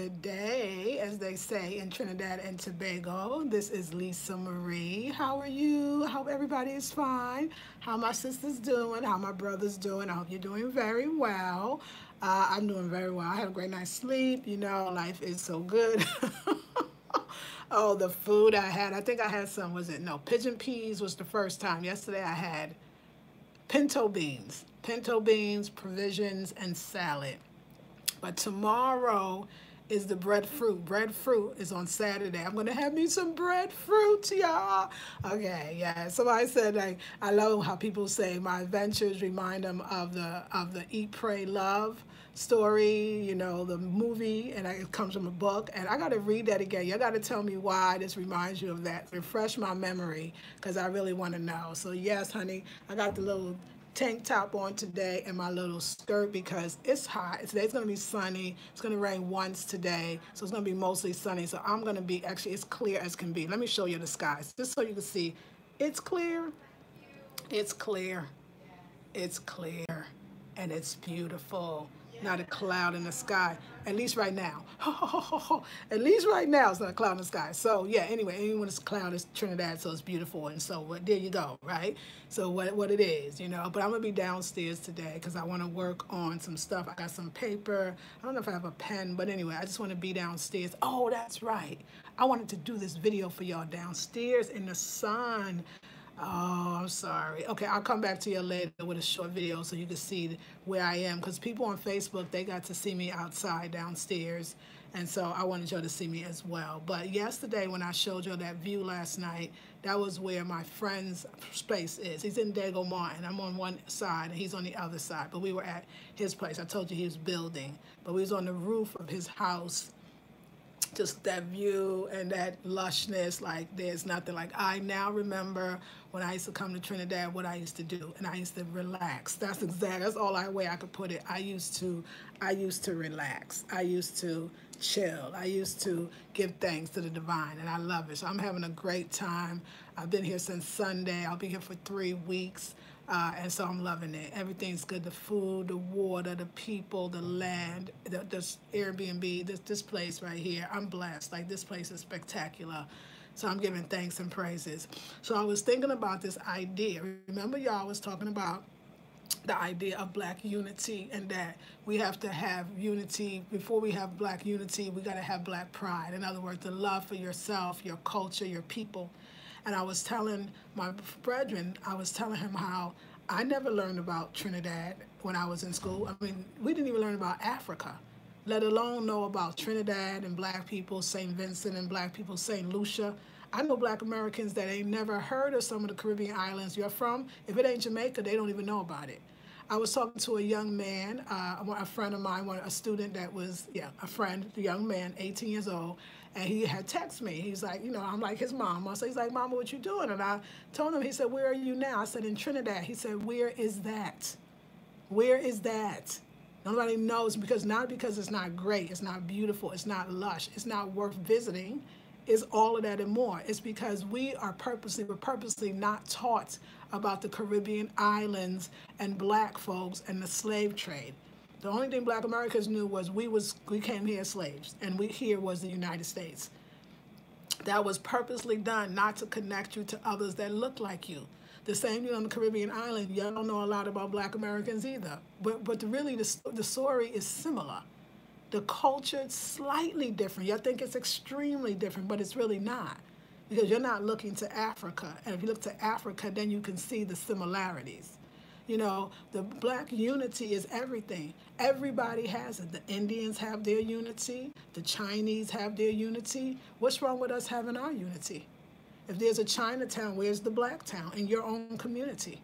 good day, as they say in Trinidad and Tobago. This is Lisa Marie. How are you? I hope everybody is fine. How my sister's doing? How my brother's doing? I hope you're doing very well. I'm doing very well. I had a great night's sleep. You know, life is so good. Oh, the food I had. I think I had some, was it? No, pigeon peas was the first time. Yesterday I had pinto beans, provisions, and salad. But tomorrow is the breadfruit. Breadfruit is on Saturday. I'm gonna have me some breadfruit, y'all. Okay, yeah. Somebody said like I love how people say my adventures remind them of the Eat, Pray, Love story. You know, the movie, and it comes from a book. And I gotta read that again. You gotta tell me why this reminds you of that. Refresh my memory, because I really want to know. So yes, honey, I got the little tank top on today and my little skirt because it's hot. Today's gonna be sunny. It's gonna rain once today, so it's gonna be mostly sunny. So I'm gonna be, actually it's clear as can be. Let me show you the skies just so you can see. It's clear, it's clear, it's clear, and it's beautiful. Not a cloud in the sky, at least right now. At least right now, it's not a cloud in the sky. So yeah, anyway, even when it's a cloud, it's Trinidad, so it's beautiful. And so there you go, right? So what it is, you know. But I'm gonna be downstairs today because I want to work on some stuff. I got some paper. I don't know if I have a pen, but anyway, I just want to be downstairs. Oh, that's right. I wanted to do this video for y'all downstairs in the sun. Oh, I'm sorry. Okay, I'll come back to you later with a short video so you can see where I am. Because people on Facebook, they got to see me outside downstairs. And so I wanted y'all to see me as well. But yesterday when I showed y'all that view last night, that was where my friend's space is. He's in Dago Martin. I'm on one side and he's on the other side. But we were at his place. I told you he was building. But we was on the roof of his house. Just that view and that lushness, like there's nothing. Like I now remember when I used to come to Trinidad, what I used to do, and I used to relax. That's all way I could put it. I used to relax. I used to chill. I used to give thanks to the divine, and I love it. So I'm having a great time. I've been here since Sunday. I'll be here for 3 weeks. And so I'm loving it. Everything's good. The food, the water, the people, the land, this Airbnb, this place right here. I'm blessed. Like this place is spectacular. So I'm giving thanks and praises. So I was thinking about this idea. Remember y'all was talking about the idea of black unity and that we have to have unity. Before we have black unity, we got to have black pride. In other words, the love for yourself, your culture, your people. And I was telling my brethren, I was telling him how I never learned about Trinidad when I was in school. I mean, we didn't even learn about Africa, let alone know about Trinidad and black people, St. Vincent and black people, St. Lucia. I know black Americans that ain't never heard of some of the Caribbean islands you're from. If it ain't Jamaica, they don't even know about it. I was talking to a young man, a friend of mine, a student that was, a friend, a young man, 18 years old, and he had texted me. He's like, you know, I'm like his mama. So he's like, Mama, what you doing? And I told him, he said, where are you now? I said, in Trinidad. He said, where is that? Where is that? Nobody knows not because it's not great, it's not beautiful, it's not lush, it's not worth visiting. It's all of that and more. It's because we're purposely not taught about the Caribbean islands and black folks and the slave trade. The only thing black Americans knew was we came here as slaves, and here was the United States. That was purposely done not to connect you to others that look like you. The same thing on the Caribbean island, y'all don't know a lot about black Americans either. But really the story is similar. The culture is slightly different. Y'all think it's extremely different, but it's really not. Because you're not looking to Africa. And if you look to Africa, then you can see the similarities. You know, the black unity is everything. Everybody has it. The Indians have their unity. The Chinese have their unity. What's wrong with us having our unity? If there's a Chinatown, where's the black town in your own community?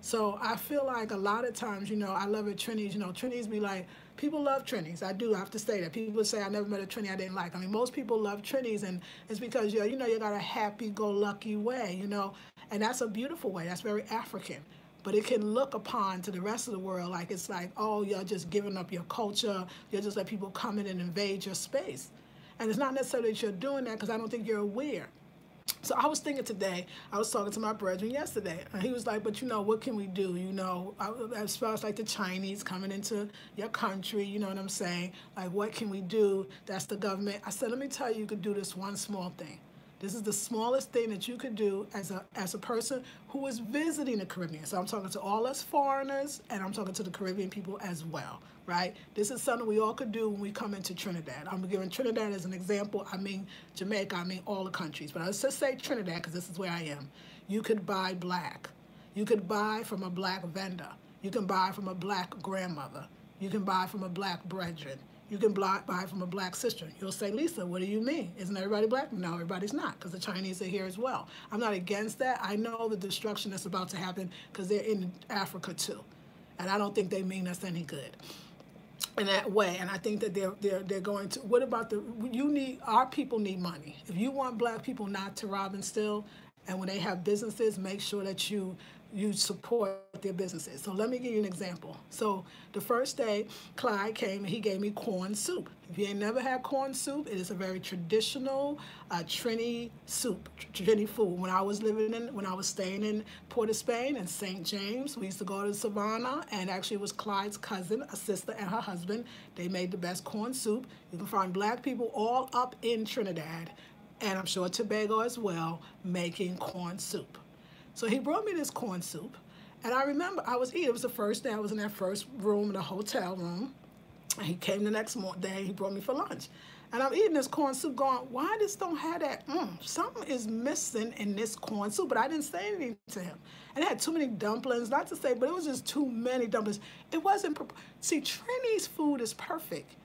So I feel like a lot of times, you know, I love it, Trinis, you know, Trinis be like, people love Trinis. I do have to say that. People say I never met a Trini I didn't like. I mean, most people love Trinis, and it's because, you know, you got a happy-go-lucky way, you know, and that's a beautiful way. That's very African. But it can look upon to the rest of the world like it's like, oh, you're just giving up your culture. You're just let people come in and invade your space. And it's not necessarily that you're doing that because I don't think you're aware. So I was thinking today, I was talking to my brethren yesterday, and he was like, but what can we do? As far as like the Chinese coming into your country, you know what I'm saying? Like, what can we do? That's the government. I said, let me tell you, you could do this one small thing. This is the smallest thing that you could do as a person who is visiting the Caribbean. So I'm talking to all us foreigners, and I'm talking to the Caribbean people as well, right? This is something we all could do when we come into Trinidad. I'm giving Trinidad as an example. I mean Jamaica, I mean all the countries. But let's just say Trinidad, because this is where I am. You could buy black. You could buy from a black vendor. You can buy from a black grandmother. You can buy from a black brethren. You can buy from a black sister. You'll say, Lisa, what do you mean? Isn't everybody black? No, everybody's not, because the Chinese are here as well. I'm not against that. I know the destruction that's about to happen because they're in Africa too. And I don't think they mean us any good in that way. And I think that they're going to, what about our people need money. If you want black people not to rob and steal, and when they have businesses, make sure that you support their businesses. So let me give you an example. So the first day, Clyde came and he gave me corn soup. If you ain't never had corn soup, it is a very traditional Trini soup, Trini food. When I was staying in Port of Spain and St. James, we used to go to Savannah, and actually it was Clyde's cousin, a sister, and her husband. They made the best corn soup. You can find black people all up in Trinidad, and I'm sure Tobago as well, making corn soup. So he brought me this corn soup, and I remember I was eating. It was the first day I was in that first room in the hotel room, and he came the next day, he brought me for lunch. And I'm eating this corn soup going, why this don't have that, something is missing in this corn soup, but I didn't say anything to him. And it had too many dumplings, not to say, but it was just too many dumplings. It wasn't, see, Trini's food is perfect.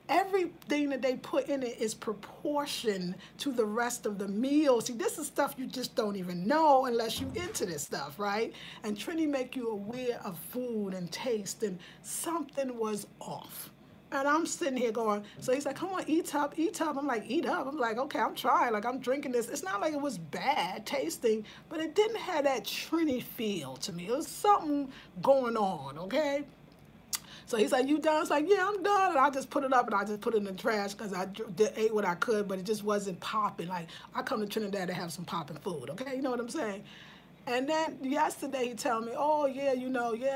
Everything that they put in it is proportioned to the rest of the meal. See, this is stuff you just don't even know unless you into this stuff, right? And Trini make you aware of food and taste, and something was off. And I'm sitting here going, so he's like, come on, eat up, eat up. I'm like, eat up. I'm like, okay, I'm trying. Like, I'm drinking this. It's not like it was bad tasting, but it didn't have that Trini feel to me. It was something going on, okay? So he's like, you done? I was like, yeah, I'm done. And I just put it up and I just put it in the trash because I ate what I could, but it just wasn't popping. Like, I come to Trinidad to have some popping food, okay? You know what I'm saying? And then yesterday he told me, oh, yeah,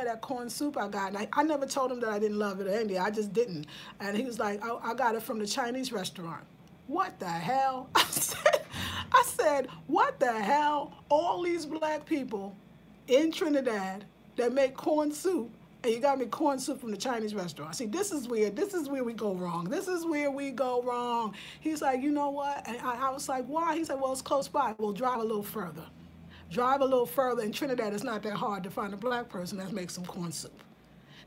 that corn soup I got. And I never told him that I didn't love it or anything. I just didn't. And he was like, I got it from the Chinese restaurant. What the hell? I said, what the hell? All these black people in Trinidad that make corn soup, and you got me corn soup from the Chinese restaurant. See, this is weird. This is where we go wrong. This is where we go wrong. He's like, you know what? And I was like, why? He said, well, it's close by. We'll drive a little further. Drive a little further. In Trinidad, it's not that hard to find a black person that makes some corn soup.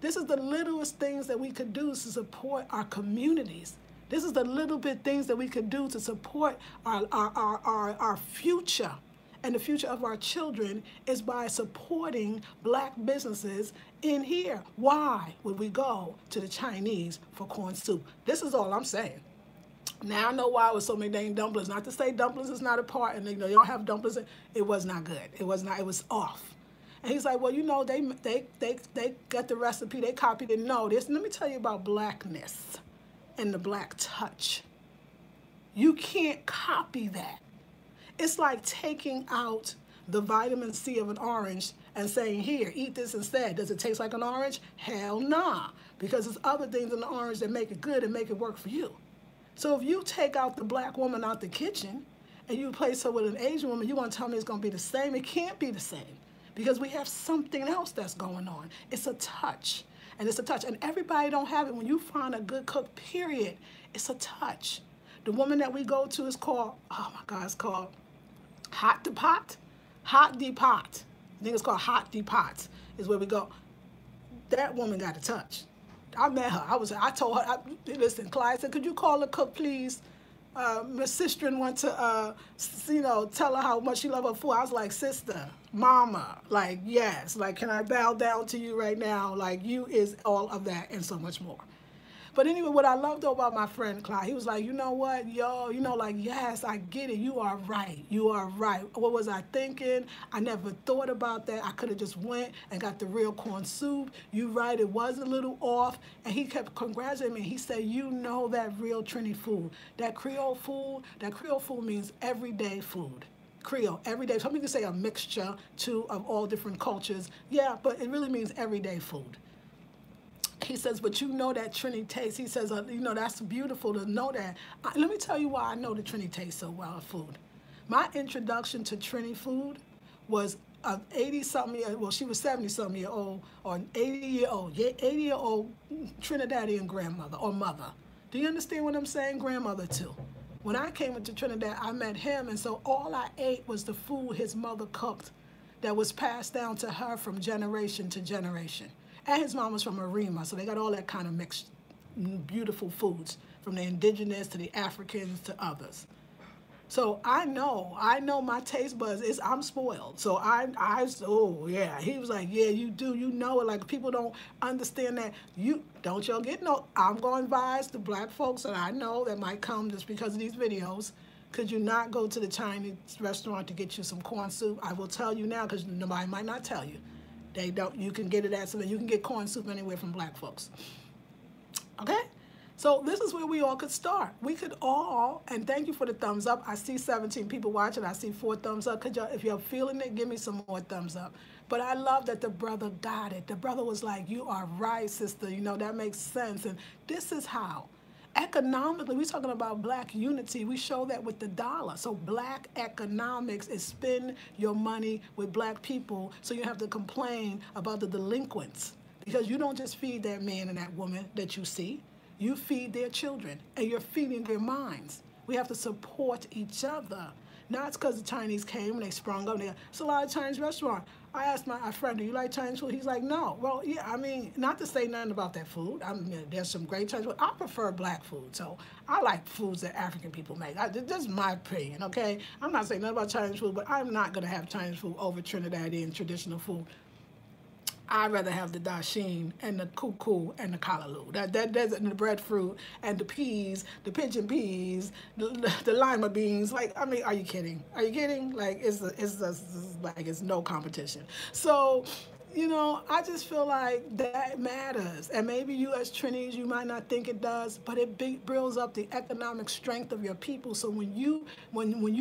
This is the littlest things that we could do to support our communities. This is the little bit things that we could do to support our future. And the future of our children is by supporting black businesses in here. Why would we go to the Chinese for corn soup? This is all I'm saying. Now I know why it was so many dang dumplings. Not to say dumplings is not a part, and you don't have dumplings. It was not good. It was not. It was off. And he's like, well, they got the recipe. They copied it. No, this. Let me tell you about blackness and the black touch. You can't copy that. It's like taking out the vitamin C of an orange and saying, here, eat this instead. Does it taste like an orange? Hell nah, because there's other things in the orange that make it good and make it work for you. So if you take out the black woman out the kitchen and you replace her with an Asian woman, you're going to tell me it's going to be the same? It can't be the same because we have something else that's going on. It's a touch, and it's a touch. And everybody don't have it. When you find a good cook, period, it's a touch. The woman that we go to is called, oh my God, it's called Hot de Pot? Hot de Pot. I think it's called Hot de Pot is where we go. That woman got a touch. I met her. I told her, listen, Clyde said, could you call the cook, please? My sister went to, tell her how much she loved her food. I was like, sister, mama, like, yes. Like, can I bow down to you right now? Like, you is all of that and so much more. But anyway, what I loved though about my friend Clyde, he was like, you know what, yo, like, yes, I get it. You are right. You are right. What was I thinking? I never thought about that. I could have just went and got the real corn soup. You right. It was a little off. And he kept congratulating me. He said, you know that real Trini food, that Creole food means everyday food. Creole, everyday. Some people say a mixture too of all different cultures. Yeah, but it really means everyday food. He says, but you know that Trini taste. He says, you know, that's beautiful to know that. Let me tell you why I know the Trini tastes so well of food. My introduction to Trini food was an 80-something year, well, she was 70-something year old, or an 80-year-old, 80-year-old Trinidadian grandmother or mother. Do you understand what I'm saying? Grandmother too. When I came into Trinidad, I met him, and so all I ate was the food his mother cooked that was passed down to her from generation to generation. And his mom was from Arima, so they got all that kind of mixed, beautiful foods, from the indigenous to the Africans to others. So I know my taste buds is, I'm spoiled. So oh yeah, he was like, yeah, you do, you know it. Like, people don't understand that. Y'all get no, I'm going to advise the black folks that I know that might come just because of these videos. Could you not go to the Chinese restaurant to get you some corn soup? I will tell you now, because nobody might not tell you. They don't, you can get it at something. You can get corn soup anywhere from black folks. Okay? So this is where we all could start. We could all, and thank you for the thumbs up. I see 17 people watching. I see 4 thumbs up. Could y'all, if you're feeling it, give me some more thumbs up. But I love that the brother got it. The brother was like, you are right, sister. You know, that makes sense. And this is how. Economically, we're talking about black unity. We show that with the dollar. So black economics is spend your money with black people so you have to complain about the delinquents. Because you don't just feed that man and that woman that you see. You feed their children, and you're feeding their minds. We have to support each other. Now it's because the Chinese came and they sprung up. It's a lot of Chinese restaurants. I asked my friend, do you like Chinese food? He's like, no. Well, yeah, I mean, not to say nothing about that food. I mean, there's some great Chinese food. I prefer black food, so I like foods that African people make. That's my opinion, okay? I'm not saying nothing about Chinese food, but I'm not going to have Chinese food over Trinidadian traditional food. I'd rather have the dasheen and the cuckoo and the callaloo. That's the breadfruit and the peas, the pigeon peas, the lima beans. Like, I mean, are you kidding? Are you kidding? Like, it's no competition. So, you know, I just feel like that matters. And maybe you as Trinis, you might not think it does, but it builds up the economic strength of your people. So when you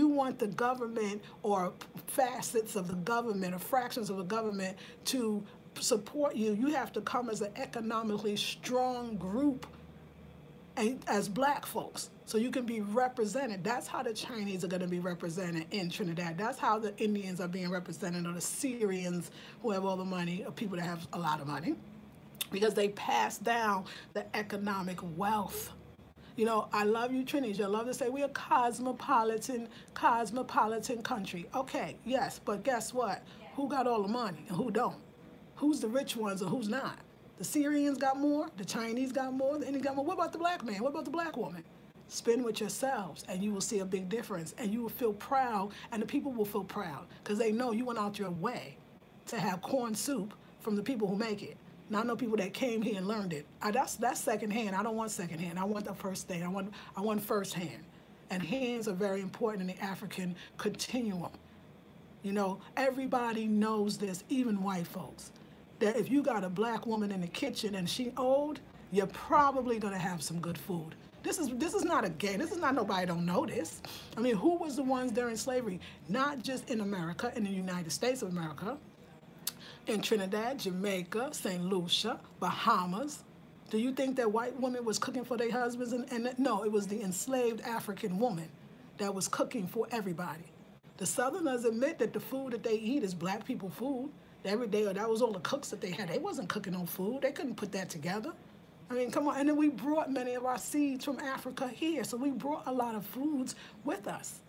want the government or facets of the government or fractions of the government to support you, you have to come as an economically strong group as black folks, so you can be represented. That's how the Chinese are going to be represented in Trinidad. That's how the Indians are being represented, or the Syrians who have all the money, or people that have a lot of money, because they pass down the economic wealth. You know, I love you, Trinis. I love to say we're a cosmopolitan country. Okay, yes, but guess what? Who got all the money and who don't? Who's the rich ones and who's not? The Syrians got more, the Chinese got more, the Indians got more. What about the black man? What about the black woman? Spend with yourselves, and you will see a big difference, and you will feel proud, and the people will feel proud, because they know you went out your way to have corn soup from the people who make it. Now, I know people that came here and learned it. That's secondhand. I don't want secondhand. I want the first thing. I want firsthand. And hands are very important in the African continuum. You know, everybody knows this, even white folks, that if you got a black woman in the kitchen and she old, you're probably gonna have some good food. This is not a game. This is not nobody don't know this. I mean, who was the ones during slavery? Not just in America, in the United States of America, in Trinidad, Jamaica, St. Lucia, Bahamas. Do you think that white women was cooking for their husbands? And no, it was the enslaved African woman that was cooking for everybody. The Southerners admit that the food that they eat is black people food. Every day, that was all the cooks that they had. They wasn't cooking on food. They couldn't put that together. I mean, come on. And then we brought many of our seeds from Africa here. So we brought a lot of foods with us.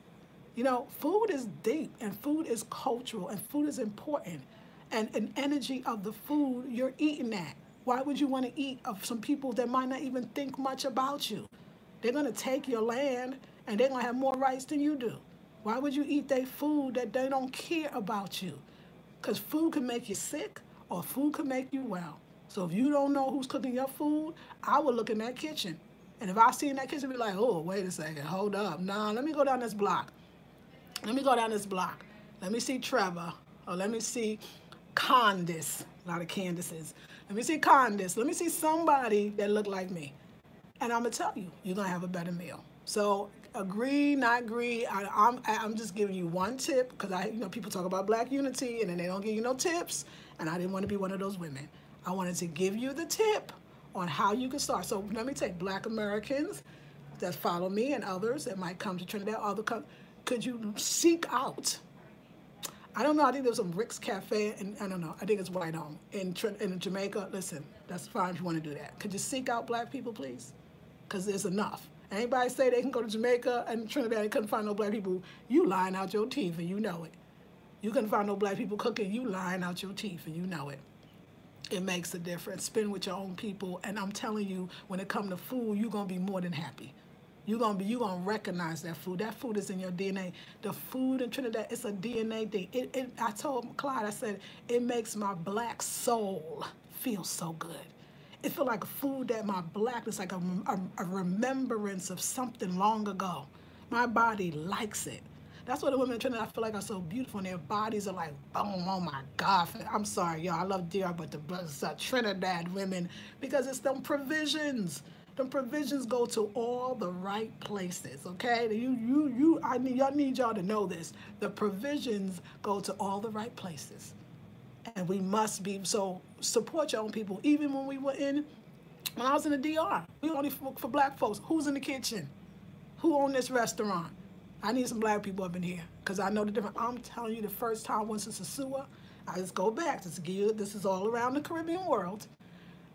You know, food is deep, and food is cultural, and food is important. And an energy of the food, you're eating that. Why would you want to eat of some people that might not even think much about you? They're going to take your land, and they're going to have more rights than you do. Why would you eat their food that they don't care about you? Because food can make you sick, or food can make you well. So if you don't know who's cooking your food, I would look in that kitchen. And if I see in that kitchen, be like, oh, wait a second, hold up. Nah, let me go down this block. Let me go down this block. Let me see Trevor, or let me see Candace. A lot of Candaces. Let me see Candace. Let me see somebody that look like me. And I'm going to tell you, you're going to have a better meal. So agree, not agree. I'm just giving you one tip because people talk about Black unity and then they don't give you no tips. And I didn't want to be one of those women. I wanted to give you the tip on how you can start. So let me take Black Americans that follow me and others that might come to Trinidad. Could you seek out? I don't know. I think there's some Rick's Cafe, and I don't know. I think it's White Home in Jamaica. Listen, that's fine if you want to do that. Could you seek out Black people, please? Because there's enough. Anybody say they can go to Jamaica and Trinidad and couldn't find no Black people, you lying out your teeth and you know it. You couldn't find no Black people cooking, you lying out your teeth and you know it. It makes a difference. Spend with your own people, and I'm telling you, when it comes to food, you're gonna be more than happy. You're gonna recognize that food. That food is in your DNA. The food in Trinidad, it's a DNA thing. I told Clyde, I said, it makes my Black soul feel so good. It feels like food that my Blackness, like a remembrance of something long ago. My body likes it. That's why the women in Trinidad, I feel like, are so beautiful, and their bodies are like, boom, oh my God. I'm sorry, y'all, I love DR, but the Trinidad women, because it's them provisions. Them provisions go to all the right places, okay? Y'all need y'all to know this. The provisions go to all the right places. And we must be, so support your own people. Even when when I was in the DR, we only for Black folks. Who's in the kitchen? Who owned this restaurant? I need some Black people up in here because I know the difference. I'm telling you, the first time I went to Sasua, I just go back to give you, this is all around the Caribbean world.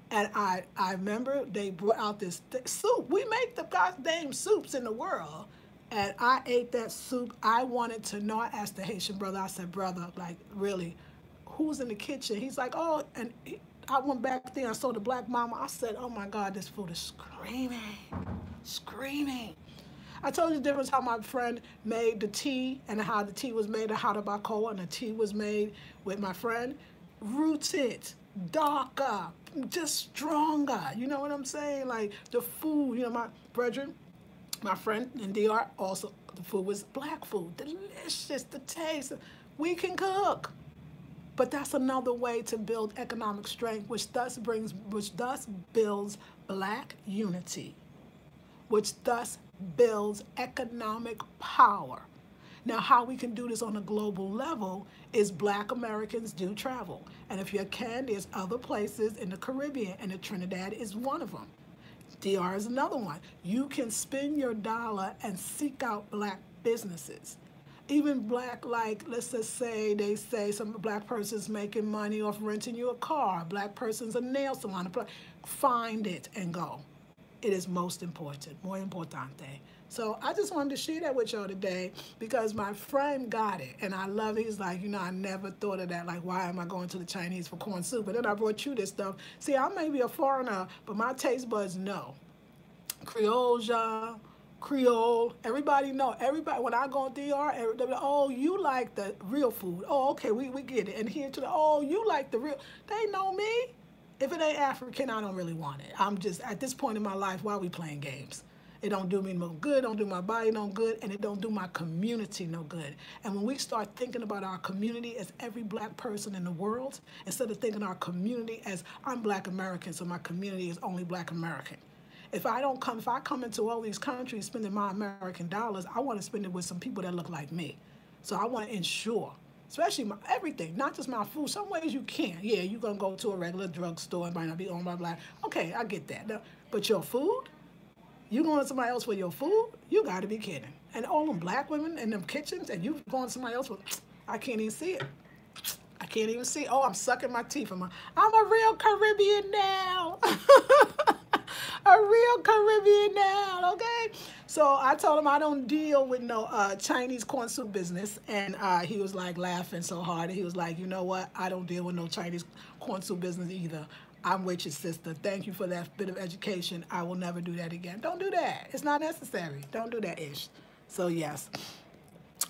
And I remember they brought out this soup. We make the goddamn soups in the world. And I ate that soup. I wanted to know. I asked the Haitian brother, I said, brother, like, really, who's in the kitchen? He's like, oh, and I went back there and saw the Black mama. I said, oh my God, this food is screaming, screaming. I told you the difference how my friend made the tea and how the tea was made of hatabacoa and the tea was made with my friend. Rooted, darker, just stronger. You know what I'm saying? Like the food, my brethren, my friend in DR, also the food was Black food. Delicious, the taste. We can cook. But that's another way to build economic strength, which thus builds Black unity, which thus builds economic power. Now, how we can do this on a global level is Black Americans do travel. And if you can, there's other places in the Caribbean, and the Trinidad is one of them. DR is another one. You can spend your dollar and seek out Black businesses. Even Black, like, let's just say, they say some Black person's making money off renting you a car. A Black person's a nail salon. Find it and go. It is most important, more importante. So I just wanted to share that with y'all today because my friend got it, and I love it. He's like, I never thought of that. Like, why am I going to the Chinese for corn soup? But then I brought you this stuff. See, I may be a foreigner, but my taste buds know. Creole, everybody know. Everybody, when I go to DR, everybody, oh, you like the real food. Oh, okay, we get it. And here to oh, you like the real. They know me. If it ain't African, I don't really want it. I'm just, at this point in my life, why are we playing games? It don't do me no good, don't do my body no good, and it don't do my community no good. And when we start thinking about our community as every Black person in the world, instead of thinking our community as I'm Black American, so my community is only Black American. If I come into all these countries spending my American dollars, I want to spend it with some people that look like me. So I want to ensure, especially everything, not just my food. Some ways you can. Yeah, you're going to go to a regular drugstore. It might not be owned by Black. Okay, I get that. No, but your food? You going to somebody else for your food? You got to be kidding. And all them Black women in them kitchens, and you going to somebody else for, I can't even see it. I can't even see. Oh, I'm sucking my teeth. I'm a real Caribbean now. A real Caribbean now, okay? So I told him I don't deal with no Chinese corn soup business. And he was like laughing so hard. And he was like, you know what? I don't deal with no Chinese corn soup business either. I'm with your sister. Thank you for that bit of education. I will never do that again. Don't do that. It's not necessary. Don't do that ish. So yes.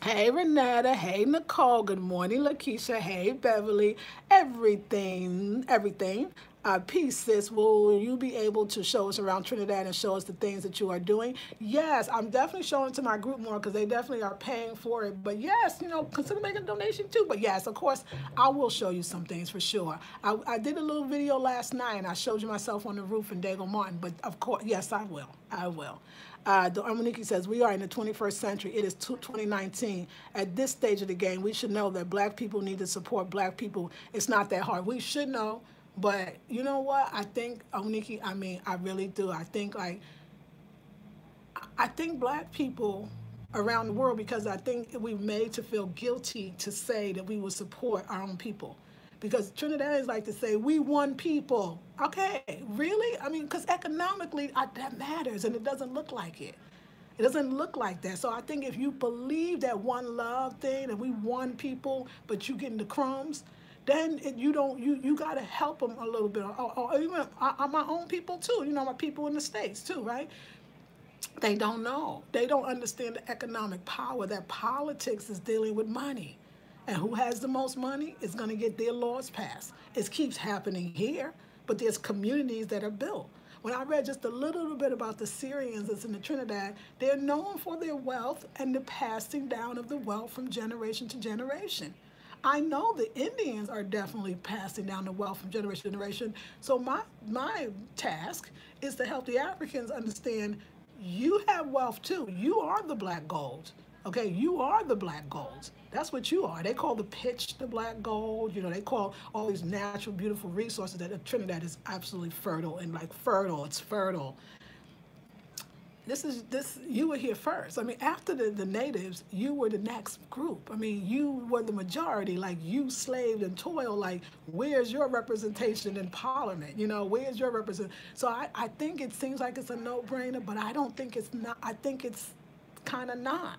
Hey Renata, hey Nicole, good morning Lakeisha, hey Beverly, everything. Peace sis, will you be able to show us around Trinidad and show us the things that you are doing? Yes, I'm definitely showing it to my group more because they definitely are paying for it. But yes, consider making a donation too. But yes, of course, I will show you some things for sure. I did a little video last night and I showed you myself on the roof in Dago Martin. But of course, yes, I will. Amuniki says, we are in the 21st century. It is 2019. At this stage of the game, we should know that black people need to support black people. It's not that hard. We should know. But you know what? I think, Amuniki, I mean, I really do. I think black people around the world, because I think we're made to feel guilty to say that we will support our own people. Because Trinidadians like to say, we one people. Okay, really? I mean, because economically, that matters, and it doesn't look like it. It doesn't look like that. So I think if you believe that one love thing, and we one people, but you getting the crumbs, then you got to help them a little bit. Or even my own people, too. You know, my people in the States, too, right? They don't know. They don't understand the economic power, that politics is dealing with money. And who has the most money is going to get their laws passed. It keeps happening here, but there's communities that are built. When I read just a little bit about the Syrians that's in the Trinidad, they're known for their wealth and the passing down of the wealth from generation to generation. I know the Indians are definitely passing down the wealth from generation to generation. So my task is to help the Africans understand you have wealth too. You are the black gold. Okay, you are the black gold. That's what you are. They call the pitch the black gold. You know, they call all these natural, beautiful resources that Trinidad is absolutely fertile and like fertile. It's fertile. You were here first. I mean, after the natives, you were the next group. I mean, you were the majority. Like, you slaved and toiled. Like, where's your representation in Parliament? You know, where's your representation? So I think it seems like it's a no-brainer, but I don't think it's not. I think it's kind of not.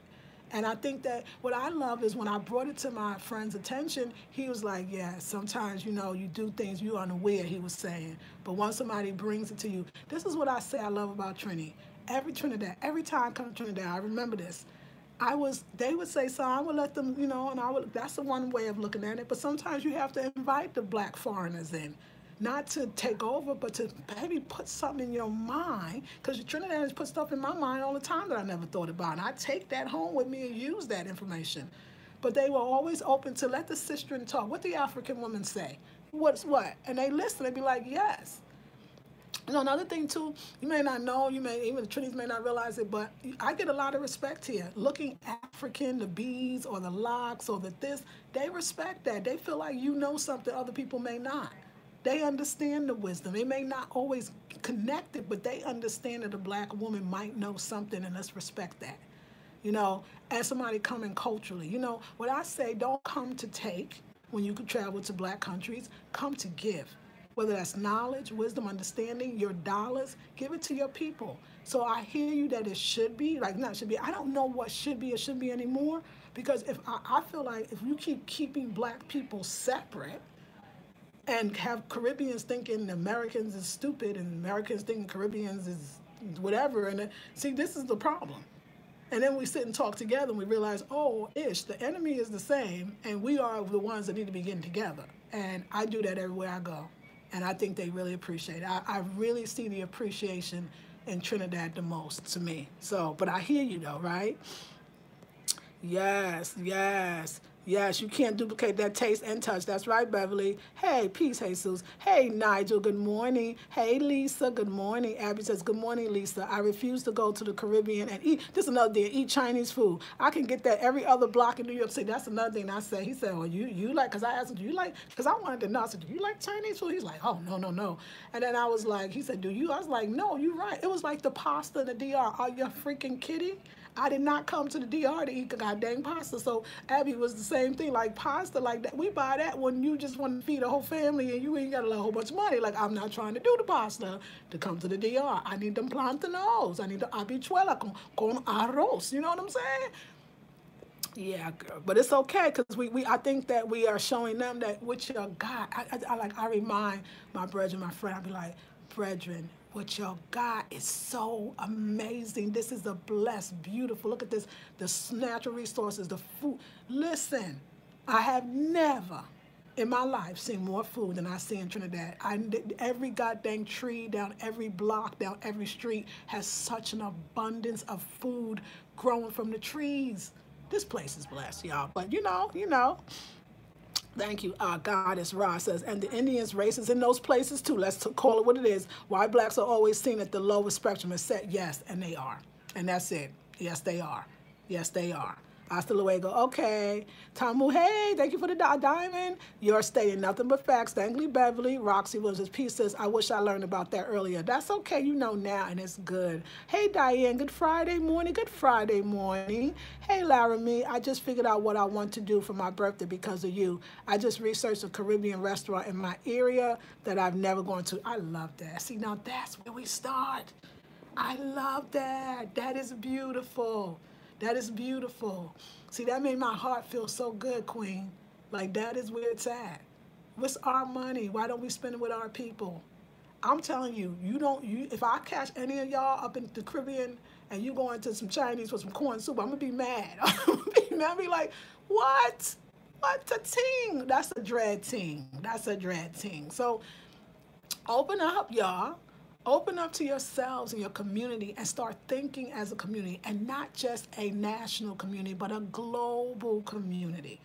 And I think that what I love is when I brought it to my friend's attention, he was like, yeah, sometimes, you know, you do things you're unaware, he was saying. But once somebody brings it to you, this is what I say I love about Trini. Every time I come to Trinidad, I remember this. They would say, so I would let them, you know, and that's the one way of looking at it. But sometimes you have to invite the black foreigners in. Not to take over, but to maybe put something in your mind, because Trinidadians put stuff in my mind all the time that I never thought about. And I take that home with me and use that information. But they were always open to let the sister talk. What the African woman say? What's what? And they listen. They'd be like, yes. You know, another thing too, you may not know, even the Trinis may not realize it, but I get a lot of respect here. Looking African, the beads or the locks or the this, they respect that. They feel like you know something other people may not. They understand the wisdom. They may not always connect it, but they understand that a black woman might know something, and let's respect that. You know, as somebody coming culturally, you know, what I say, don't come to take when you could travel to black countries, come to give. Whether that's knowledge, wisdom, understanding, your dollars, give it to your people. So I hear you that it should be, like not should be, I don't know what should be or shouldn't be anymore, because if I feel like if you keep keeping black people separate, and have Caribbeans thinking Americans is stupid and Americans thinking Caribbeans is whatever. And see, this is the problem. And then we sit and talk together and we realize, oh, the enemy is the same and we are the ones that need to be getting together. And I do that everywhere I go. And I think they really appreciate it. I really see the appreciation in Trinidad the most to me. So, but I hear you though, right? Yes, yes. Yes, you can't duplicate that taste and touch. That's right, Beverly. Hey, peace, Jesus. Hey, Nigel, good morning. Hey, Lisa, good morning. Abby says, good morning, Lisa. I refuse to go to the Caribbean and eat. This is another thing, eat Chinese food. I can get that every other block in New York City. That's another thing I say. He said, well, you like, because I asked him, do you like, because I wanted to know. I said, do you like Chinese food? He's like, oh, no. And then I was like, he said, do you? I was like, no, you're right. It was like the pasta in the DR. Are you freaking kidding? I did not come to the DR to eat goddamn pasta. So Abby was the same thing, like pasta like that. We buy that when you just want to feed a whole family and you ain't got a whole bunch of money. Like, I'm not trying to do the pasta to come to the DR. I need them plantanos. I need the habichuela con arroz. You know what I'm saying? Yeah, girl. But it's okay because I think that we are showing them that with your God, I remind my brethren, my friend, I be like, brethren, what y'all got is so amazing. This is a blessed, beautiful. Look at this, the natural resources, the food. Listen, I have never in my life seen more food than I see in Trinidad. Every goddamn tree down every block, down every street has such an abundance of food growing from the trees. This place is blessed, y'all. But you know. Thank you. Goddess Ra says, and the Indians races in those places too. Let's call it what it is. Why blacks are always seen at the lowest spectrum is set. Yes, and they are. And that's it. Yes, they are. Yes, they are. Hasta luego. Okay. Tamu, hey, thank you for the diamond. You're stating nothing but facts. Dangly Beverly. Roxy was his piece says, I wish I learned about that earlier. That's okay. You know now, and it's good. Hey, Diane. Good Friday morning. Good Friday morning. Hey, Laramie. I just figured out what I want to do for my birthday because of you. I just researched a Caribbean restaurant in my area that I've never gone to. I love that. See, now that's where we start. I love that. That is beautiful. That is beautiful. See, that made my heart feel so good, Queen. Like, that is where it's at. What's our money? Why don't we spend it with our people? I'm telling you, if I catch any of y'all up in the Caribbean and you go into some Chinese for some corn soup, I'm going to be mad. I'm going to be mad. I'll be like, what? What's a ting? That's a dread ting. That's a dread ting. So open up, y'all. Open up to yourselves and your community and start thinking as a community, and not just a national community, but a global community.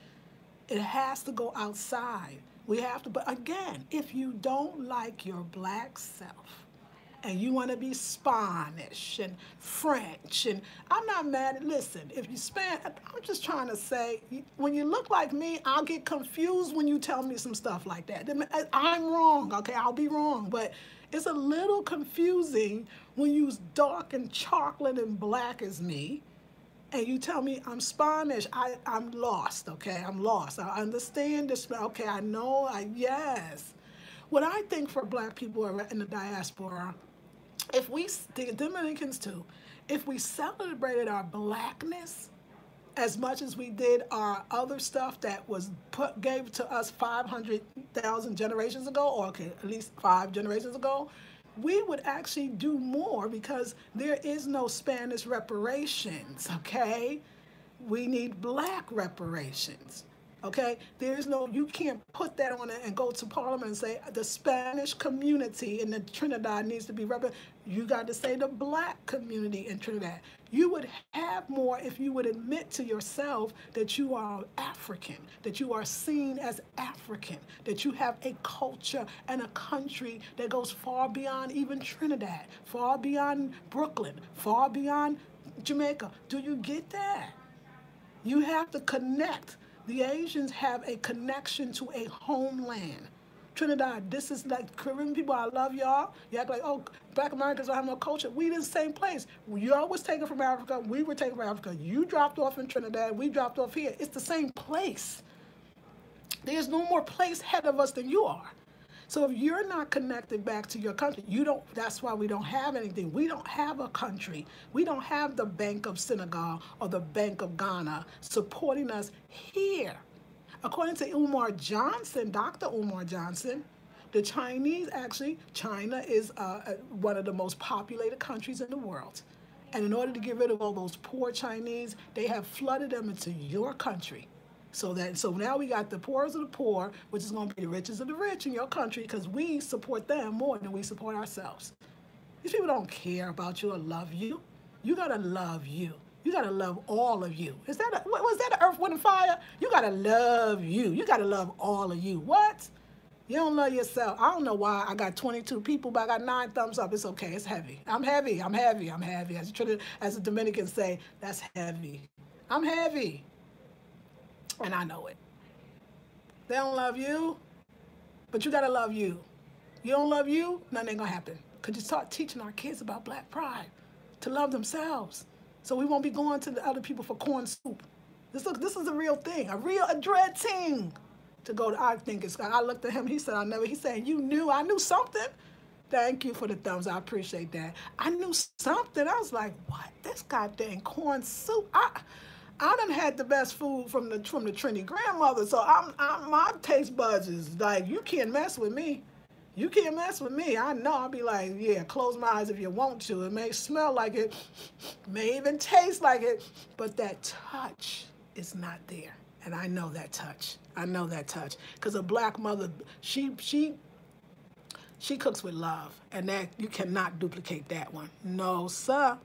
It has to go outside. We have to, but again, if you don't like your black self and you want to be Spanish and French, and I'm not mad at, listen, if you I'm just trying to say, when you look like me, I'll get confused when you tell me some stuff like that. I'm wrong, okay? I'll be wrong, but it's a little confusing when you're dark and chocolate and black as me, and you tell me I'm Spanish. I'm lost, okay? I'm lost. I understand this, okay, I know, yes. What I think for black people in the diaspora, the Dominicans too, if we celebrated our blackness as much as we did our other stuff that was gave to us 500,000 generations ago, or okay, at least 5 generations ago, we would actually do more, because there is no Spanish reparations, okay? We need black reparations. Okay, there's no, you can't put that on it and go to Parliament and say the Spanish community in the Trinidad needs to be represented. You got to say the black community in Trinidad. You would have more if you would admit to yourself that you are African, that you are seen as African, that you have a culture and a country that goes far beyond even Trinidad, far beyond Brooklyn, far beyond Jamaica. Do you get that? You have to connect. The Asians have a connection to a homeland. Trinidad, this is like Caribbean people, I love y'all. You act like, oh, black Americans don't have no culture. We in the same place. Y'all was taken from Africa, we were taken from Africa. You dropped off in Trinidad, we dropped off here. It's the same place. There's no more place ahead of us than you are. So if you're not connected back to your country, that's why we don't have anything. We don't have a country. We don't have the Bank of Senegal or the Bank of Ghana supporting us here. According to Umar Johnson, Dr. Umar Johnson, the Chinese, actually, China is one of the most populated countries in the world. And in order to get rid of all those poor Chinese, they have flooded them into your country. So now we got the poorest of the poor, which is going to be the richest of the rich in your country, because we support them more than we support ourselves. These people don't care about you or love you. You got to love you. You got to love all of you. Was that an Earth, Wind, and Fire? You got to love you. You got to love all of you. What? You don't love yourself. I don't know why I got 22 people, but I got 9 thumbs up. It's okay. It's heavy. I'm heavy. I'm heavy. I'm heavy. As the Dominicans say, that's heavy. I'm heavy. And I know it. They don't love you, but you gotta love you. You don't love you, nothing ain't gonna happen. Because you start teaching our kids about black pride, to love themselves. So we won't be going to the other people for corn soup. This is a real thing, a dread thing. To go to, I looked at him, he said, he said, I knew something. Thank you for the thumbs, I appreciate that. I knew something, I was like, what? This goddamn corn soup, I done had the best food from the Trini grandmother, so my taste buds is like, you can't mess with me. You can't mess with me. I know. I'll be like, yeah, close my eyes if you want to. It may smell like it, may even taste like it, but that touch is not there. And I know that touch. I know that touch. Because a black mother, she cooks with love, and that you cannot duplicate that one. No, sir.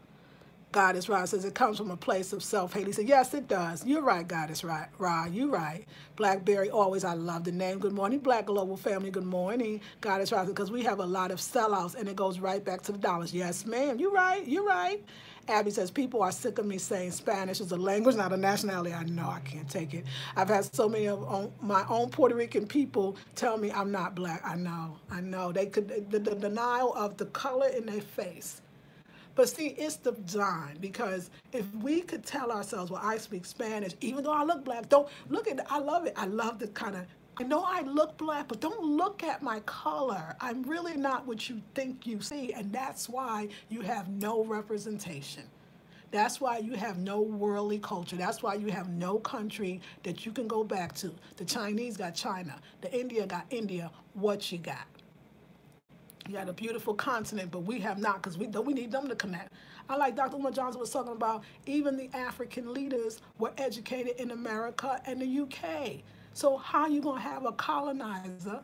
Goddess Ra says it comes from a place of self-hate. He said, yes, it does. You're right, Goddess Ra. You're right. Blackberry, always, I love the name. Good morning, Black Global Family. Good morning, Goddess Ra, because we have a lot of sellouts, and it goes right back to the dollars. Yes, ma'am. You're right. You're right. Abby says, people are sick of me saying Spanish is a language, not a nationality. I know, I can't take it. I've had so many of my own Puerto Rican people tell me I'm not black. I know. They could, the denial of the color in their face. But see, it's the design, because if we could tell ourselves, well, I speak Spanish, even though I look black, don't look at it. I love it. I love the kind of, I know I look black, but don't look at my color. I'm really not what you think you see, and that's why you have no representation. That's why you have no worldly culture. That's why you have no country that you can go back to. The Chinese got China. The India got India. What you got? You got a beautiful continent, but we have not, because we need them to connect. I like Dr. Umar Johnson was talking about, even the African leaders were educated in America and the UK. So how are you going to have a colonizer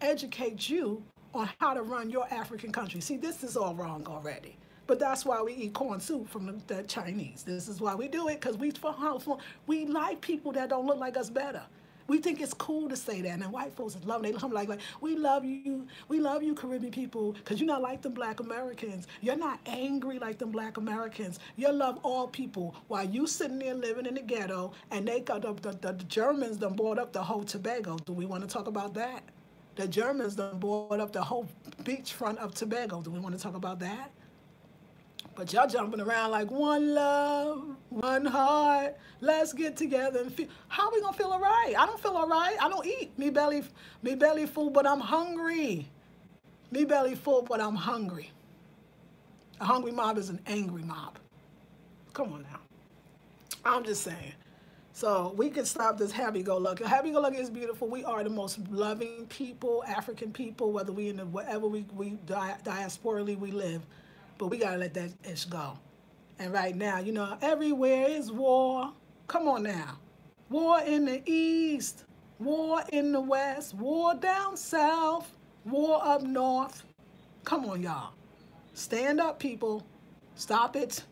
educate you on how to run your African country? See, this is all wrong already. But that's why we eat corn soup from the Chinese. This is why we do it, because we like people that don't look like us better. We think it's cool to say that, and white folks love them. They come like, we love you, Caribbean people, because you're not like them black Americans. You're not angry like them black Americans. You love all people, while you sitting there living in the ghetto, and they got the Germans done bought up the whole Tobago. Do we want to talk about that? The Germans done bought up the whole beachfront of Tobago. Do we want to talk about that? But y'all jumping around like one love, one heart, let's get together and feel. How are we gonna feel all right? I don't feel all right. I don't eat. Me belly full, but I'm hungry. Me belly full, but I'm hungry. A hungry mob is an angry mob. Come on now. I'm just saying. So we can stop this happy-go-lucky. Happy-go-lucky is beautiful. We are the most loving people, African people, whether we in the wherever we diasporally we live. But we gotta let that ish go. And right now, you know, everywhere is war. Come on now. War in the east, war in the west, war down south, war up north. Come on, y'all. Stand up, people. Stop it.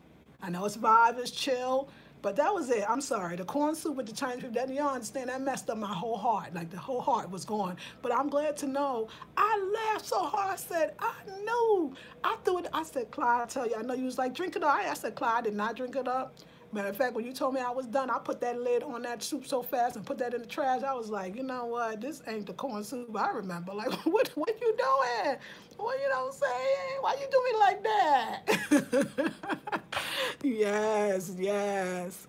I know it's vibe, it's chill, but that was it. I'm sorry. The corn soup with the Chinese people, that, you don't understand, that messed up my whole heart. Like, the whole heart was gone. But I'm glad to know. I laughed so hard. I said, I knew. I threw it. I said, Clyde, I tell you, I know you was like, drink it up. I said, Clyde, I did not drink it up. Matter of fact, when you told me I was done, I put that lid on that soup so fast and put that in the trash. I was like, you know what? This ain't the corn soup I remember. Like, what you doing? What you know saying? Why you do me like that? Yes, yes.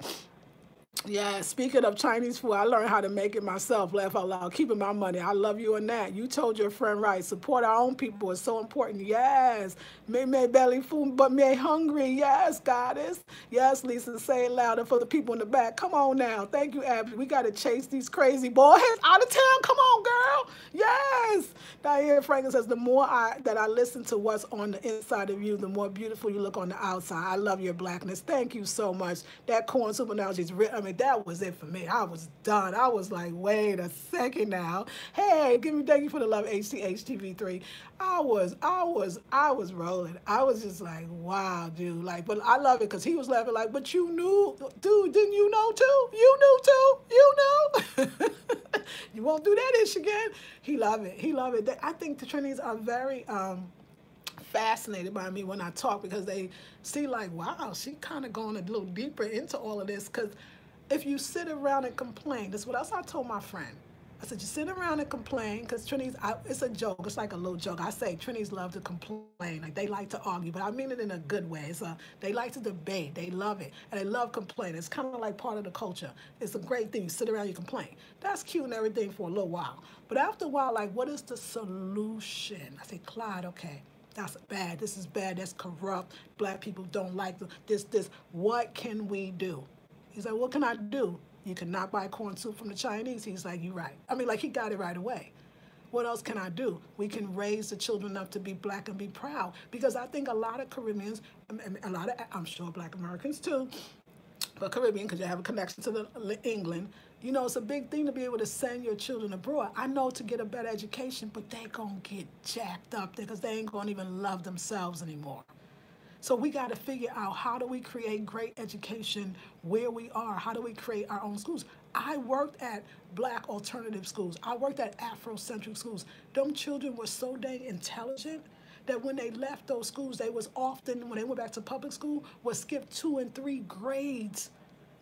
Yeah, speaking of Chinese food, I learned how to make it myself, laugh out loud, keeping my money. I love you on that. You told your friend right. Support our own people is so important. Yes. May belly full, but may hungry. Yes, goddess. Yes, Lisa, say it louder for the people in the back. Come on now. Thank you, Abby. We got to chase these crazy boys out of town. Come on, girl. Yes. Diane Franklin says, the more that I listen to what's on the inside of you, the more beautiful you look on the outside. I love your blackness. Thank you so much. That corn soup analogy is real. I mean, that was it for me. I was done. I was like, wait a second now. Hey, thank you for the love, HTHTV3. I was rolling. I was just like, wow, dude. Like, but I love it because he was laughing like, but you knew, dude, didn't you know too? You knew too. You knew. You won't do that ish again. He loved it. He loved it. I think the Trinities are very fascinated by me when I talk, because they see like, wow, she kind of going a little deeper into all of this. Because if you sit around and complain, that's what else I told my friend. I said, you sit around and complain, because Trinities, it's a joke. It's like a little joke. I say Trinities love to complain. Like, they like to argue, but I mean it in a good way. They like to debate. They love it. And they love complaining. It's kind of like part of the culture. It's a great thing. You sit around, you complain. That's cute and everything for a little while. But after a while, like, what is the solution? I say, Clyde, okay. That's bad. This is bad. That's corrupt. Black people don't like this. What can we do? He's like, what can I do? You cannot buy corn soup from the Chinese. He's like, you're right. I mean, like, he got it right away. What else can I do? We can raise the children up to be black and be proud. Because I think a lot of Caribbeans, I'm sure black Americans too, but Caribbean, because you have a connection to England, you know, it's a big thing to be able to send your children abroad. I know, to get a better education, but they gonna get jacked up there because they ain't gonna even love themselves anymore. So we got to figure out, how do we create great education where we are? How do we create our own schools? I worked at black alternative schools. I worked at Afrocentric schools. Them children were so dang intelligent. that when they left those schools, they was often, when they went back to public school, was skipped 2 and 3 grades.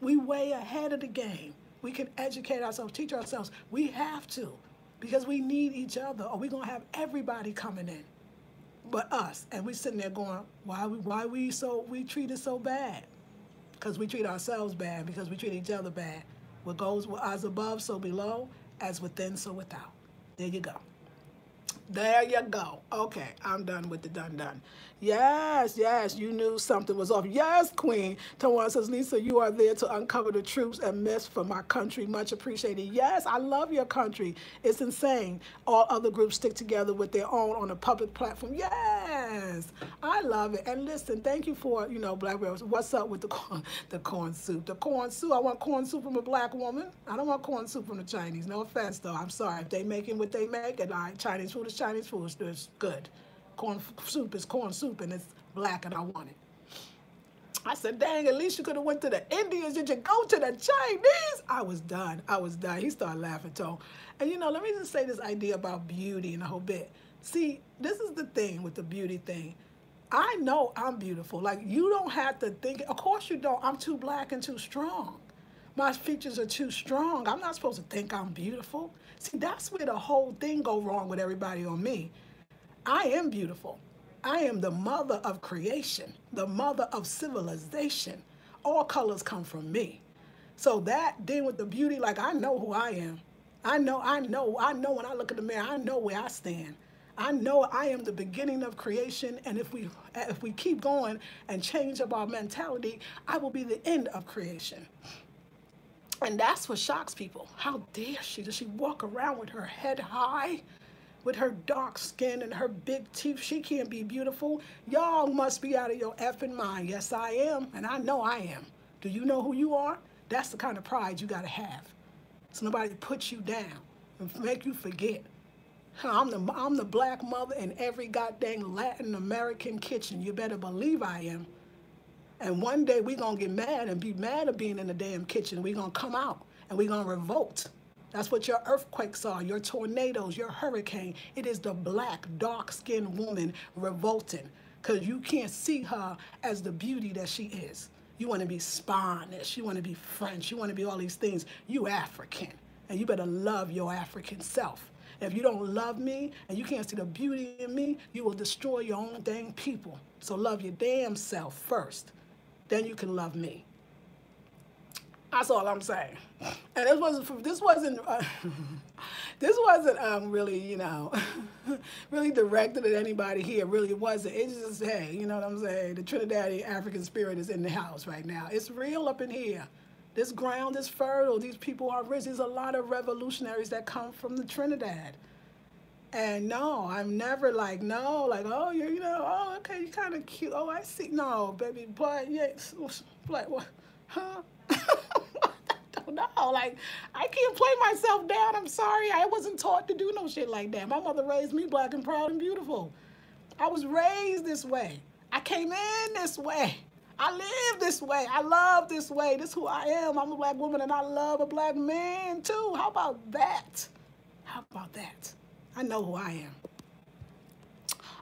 We way ahead of the game. We can educate ourselves, teach ourselves. We have to, because we need each other, or we're going to have everybody coming in but us. And we sitting there going, why we treat it so bad? Because we treat ourselves bad, because we treat each other bad. What goes as above, so below, as within, so without. There you go. There you go. Okay, I'm done with the done. Yes, you knew something was off. Yes, Queen. Tawana says, Lisa, you are there to uncover the truths and myths for my country. Much appreciated. Yes, I love your country. It's insane. All other groups stick together with their own on a public platform. Yes, I love it. And listen, thank you for, Black Rose. What's up with the corn soup? The corn soup. I want corn soup from a Black woman. I don't want corn soup from the Chinese. No offense, though. I'm sorry. If they making what they make, and Chinese food is Chinese food. It's good. Corn soup is corn soup, and it's Black, and I want it. I said, dang, at least you could have went to the Indians. Did you go to the Chinese? I was done. He started laughing, too. And, let me just say this idea about beauty and a whole bit. See, this is the thing with the beauty thing. I know I'm beautiful. Like, you don't have to think. Of course you don't. I'm too Black and too strong. My features are too strong. I'm not supposed to think I'm beautiful. See, that's where the whole thing go wrong with everybody on me. I am beautiful. I am the mother of creation, the mother of civilization. All colors come from me. So that then with the beauty, like I know who I am. I know when I look in the mirror, I know where I stand. I know I am the beginning of creation, and if we keep going and change up our mentality, I will be the end of creation. And that's what shocks people. How dare she? Does she walk around with her head high, with her dark skin and her big teeth? She can't be beautiful. Y'all must be out of your effing mind. Yes, I am, and I know I am. Do you know who you are? That's the kind of pride you got to have. So nobody puts you down and make you forget. I'm the Black mother in every goddamn Latin American kitchen. You better believe I am. And one day we're going to get mad and be mad at being in the damn kitchen. We're going to come out and we're going to revolt. That's what your earthquakes are, your tornadoes, your hurricane. It is the Black, dark-skinned woman revolting because you can't see her as the beauty that she is. You want to be Spanish. You want to be French. You want to be all these things. You African, and you better love your African self. If you don't love me and you can't see the beauty in me, you will destroy your own dang people. So love your damn self first. Then you can love me. That's all I'm saying. And this wasn't really, really directed at anybody here. Really, it wasn't. It's just, hey, you know what I'm saying? The Trinidadian African spirit is in the house right now. It's real up in here. This ground is fertile. These people are rich. There's a lot of revolutionaries that come from the Trinidad. And no, I'm never like, oh, you're, oh, okay, you're kind of cute. Oh, I see. No, baby, but, yeah, like, what? Huh? I don't know. Like, I can't play myself down. I'm sorry. I wasn't taught to do no shit like that. My mother raised me Black and proud and beautiful. I was raised this way. I came in this way. I live this way. I love this way. This is who I am. I'm a Black woman, and I love a Black man, too. How about that? How about that? I know who I am.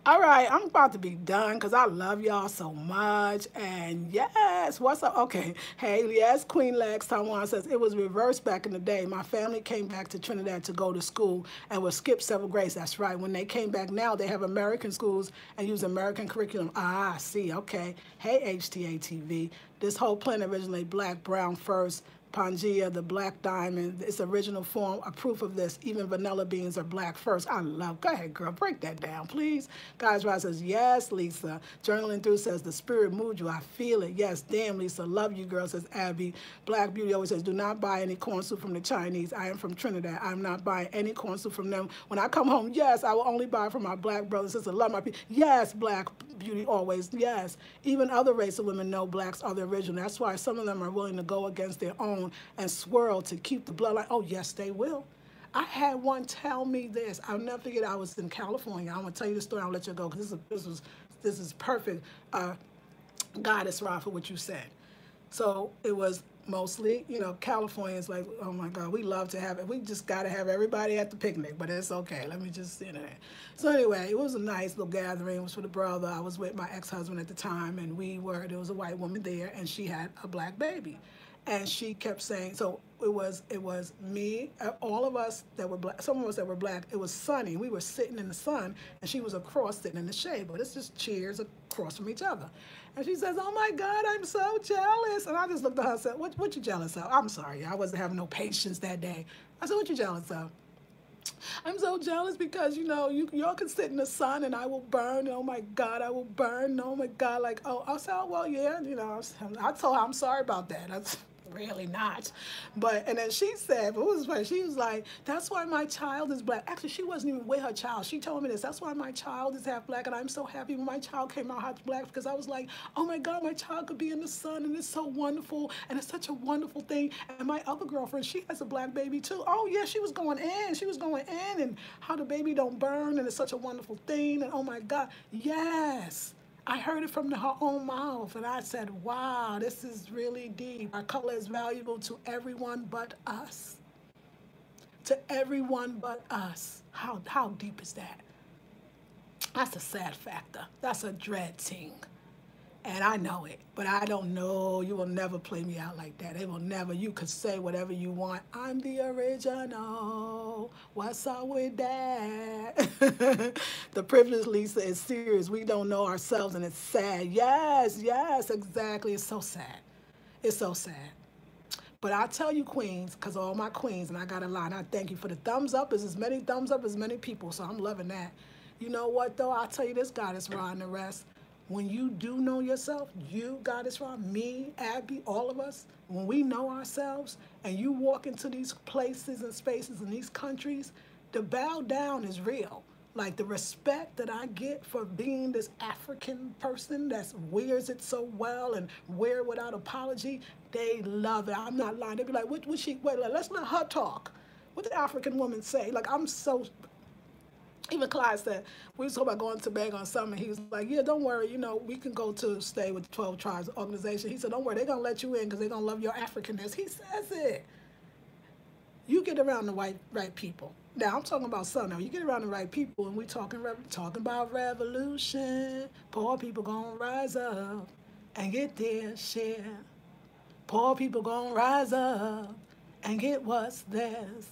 All right, I'm about to be done because I love y'all so much. And yes, what's up? Okay, hey, yes, Queen Lex Taiwan says, it was reversed back in the day. My family came back to Trinidad to go to school and was skipped several grades. That's right. When they came back now, they have American schools and use American curriculum. Ah, I see, okay. Hey, HTA TV. This whole plant originally Black, brown first. Pangea, the Black diamond, its original form, a proof of this. Even vanilla beans are Black first. I love, go ahead, girl, break that down, please. Guys, Ross says, yes, Lisa. Journaling through says, the spirit moved you. I feel it. Yes, damn, Lisa. Love you, girl, says Abby. Black Beauty always says, do not buy any corn soup from the Chinese. I am from Trinidad. I'm not buying any corn soup from them. When I come home, yes, I will only buy from my Black brothers and sisters. Love my people. Yes, Black Beauty always, yes. Even other race of women know Blacks are the original. That's why some of them are willing to go against their own and swirl to keep the bloodline. Oh, yes, they will. I had one tell me this. I'll never forget. I was in California. I'm gonna tell you the story. I'll let you go because this is perfect. Goddess Ra, for what you said. So it was mostly, you know, Californians like, oh my God, we love to have it. We just got to have everybody at the picnic, but it's okay. Let me just, you know. So anyway, it was a nice little gathering. It was for the brother. I was with my ex-husband at the time, and there was a white woman there, and she had a black baby. And she kept saying, so it was me, all of us that were black, some of us that were black, it was sunny. We were sitting in the sun, and she was across sitting in the shade, but it's just chairs across from each other. And she says, oh my God, I'm so jealous. And I just looked at her and said, what you jealous of? I'm sorry, I wasn't having no patience that day. I said, what you jealous of? I'm so jealous because, you know, y'all can sit in the sun and I will burn. Oh my God, I will burn. Oh my God. Like, oh, I said, oh, well, yeah, you know, I told her I'm sorry about that. That's really not. But, and then she said, but it was funny. She was like, that's why my child is black. Actually, she wasn't even with her child. She told me this. That's why my child is half black. And I'm so happy when my child came out half black because I was like, oh my God, my child could be in the sun and it's so wonderful. And it's such a wonderful thing. And my other girlfriend, she has a black baby too. Oh yeah, she was going in. She was going in and how the baby don't burn and it's such a wonderful thing. And oh my God, yes. I heard it from her own mouth, and I said, wow, this is really deep. Our color is valuable to everyone but us. To everyone but us. How deep is that? That's a sad factor. That's a dread thing. And I know it, but I don't know. You will never play me out like that. They will never. You could say whatever you want. I'm the original. What's up with that? The privilege, Lisa, is serious. We don't know ourselves, and it's sad. Yes, yes, exactly. It's so sad. It's so sad. But I tell you, queens, because all my queens, and I got a lot, and I thank you for the thumbs up. Is as many thumbs up as many people, so I'm loving that. You know what, though? I'll tell you this, Goddess Ra and the rest. When you do know yourself, you, Goddess Ra, me, Abby, all of us, when we know ourselves and you walk into these places and spaces in these countries, the bow down is real. Like the respect that I get for being this African person that wears it so well and wear it without apology, they love it. I'm not lying. They be like, what she, wait, let's let her talk. What did the African woman say? Like, I'm so... Even Clyde said, we was talking about going to Bag on summer. He was like, yeah, don't worry. You know, we can go to stay with the 12 Tribes organization. He said, don't worry. They're going to let you in because they're going to love your Africanness. He says it. You get around the right people. Now, I'm talking about Southern. You get around the right people and we talking about revolution. Poor people going to rise up and get their share. Poor people going to rise up and get what's theirs.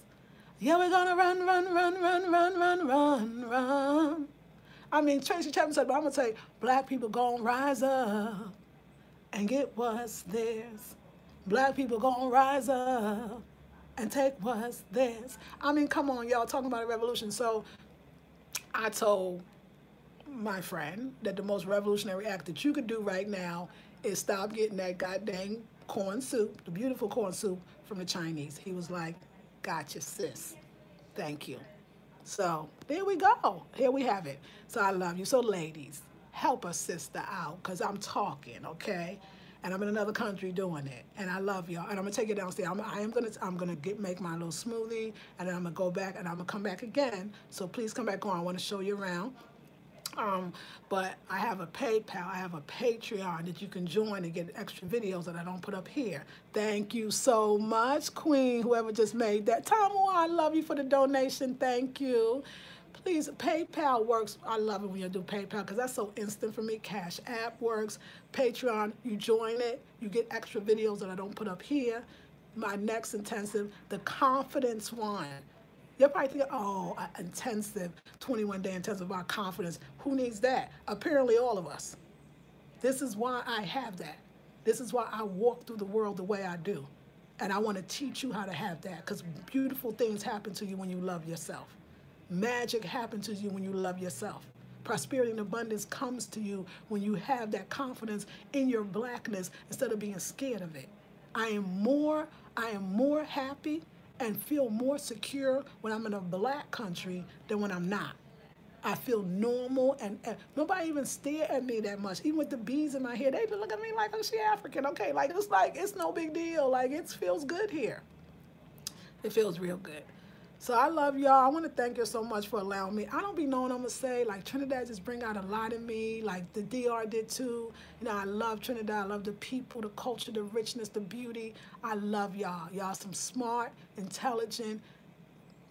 Yeah, we're gonna run, run, run, run, run, run, run, run. I mean, Tracy Chapman said, but I'm gonna tell you, black people gonna rise up and get what's theirs. Black people gonna rise up and take what's theirs. I mean, come on, y'all, talking about a revolution. So I told my friend that the most revolutionary act that you could do right now is stop getting that goddamn corn soup, the beautiful corn soup from the Chinese. He was like, gotcha, sis. Thank you. So there we go. Here we have it. So I love you. So ladies, help a sister out because I'm talking, okay? And I'm in another country doing it. And I love y'all. And I'm gonna take it downstairs. I'm gonna make my little smoothie, and then I'm gonna go back and I'm gonna come back again. So please come back on. I want to show you around. But I have a PayPal, I have a Patreon that you can join and get extra videos that I don't put up here. Thank you so much, Queen, whoever just made that. Tomo, I love you for the donation. Thank you. Please, PayPal works. I love it when you do PayPal because that's so instant for me. Cash App works. Patreon, you join it, you get extra videos that I don't put up here. My next intensive, the confidence one. You're probably thinking, oh, intensive, 21-day intensive about confidence. Who needs that? Apparently all of us. This is why I have that. This is why I walk through the world the way I do. And I want to teach you how to have that because beautiful things happen to you when you love yourself. Magic happens to you when you love yourself. Prosperity and abundance comes to you when you have that confidence in your blackness instead of being scared of it. I am more happy and feel more secure when I'm in a black country than when I'm not. I feel normal and nobody even stare at me that much. Even with the beads in my hair, they look at me like, oh, she African. Okay, like, it's no big deal. Like, it feels good here. It feels real good. So I love y'all. I want to thank you so much for allowing me. I don't be knowing I'm going to say, like, Trinidad just bring out a lot in me, like the DR did too. You know, I love Trinidad. I love the people, the culture, the richness, the beauty. I love y'all. Y'all some smart, intelligent,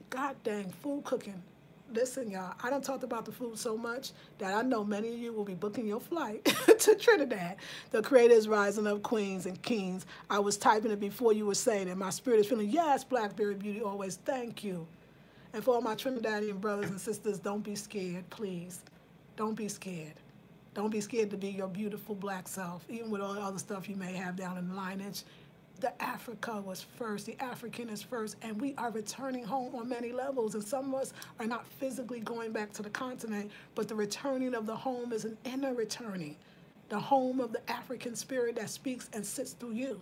god dang food cooking. Listen, y'all, I done talked about the food so much that I know many of you will be booking your flight to Trinidad. The creators rising up, queens and kings. I was typing it before you were saying it. My spirit is feeling, yes, Blackberry Beauty, always, thank you. And for all my Trinidadian brothers and sisters, don't be scared, please. Don't be scared. Don't be scared to be your beautiful black self, even with all the other stuff you may have down in the lineage. The Africa was first, the African is first, and we are returning home on many levels. And some of us are not physically going back to the continent, but the returning of the home is an inner returning. The home of the African spirit that speaks and sits through you.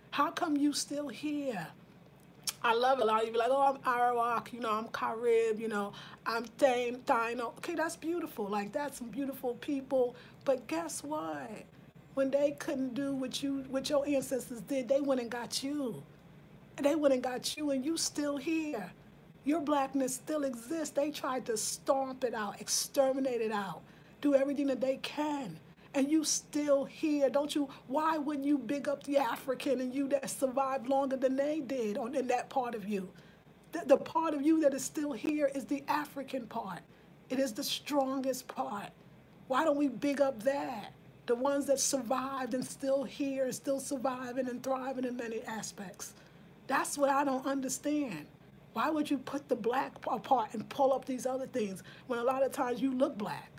How come you still here? I love it. A lot of you be like, oh, I'm Arawak, you know, I'm Carib, you know, I'm Taino. Okay, that's beautiful. Like, that's some beautiful people. But guess what? When they couldn't do what your ancestors did, they went and got you. They went and got you, and you still here. Your blackness still exists. They tried to stomp it out, exterminate it out, do everything that they can. And you still here. Don't you? Why wouldn't you big up the African and you that survived longer than they did in that part of you? The part of you that is still here is the African part. It is the strongest part. Why don't we big up that? The ones that survived and still here and still surviving and thriving in many aspects. That's what I don't understand. Why would you put the black apart and pull up these other things when a lot of times you look black?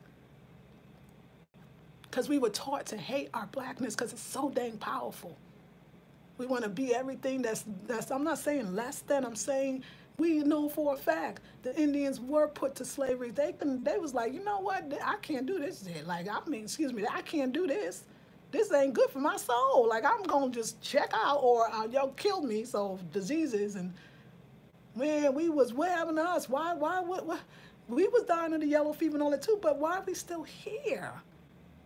Because we were taught to hate our blackness because it's so dang powerful. We want to be everything that's, I'm not saying less than, I'm saying we know for a fact the Indians were put to slavery. They was like, you know what, I can't do this shit. Like, I mean, excuse me, I can't do this. This ain't good for my soul. Like, I'm going to just check out or y'all killed me. So diseases and, man, what happened to us? Why, we was dying of the yellow fever and all that too, but why are we still here?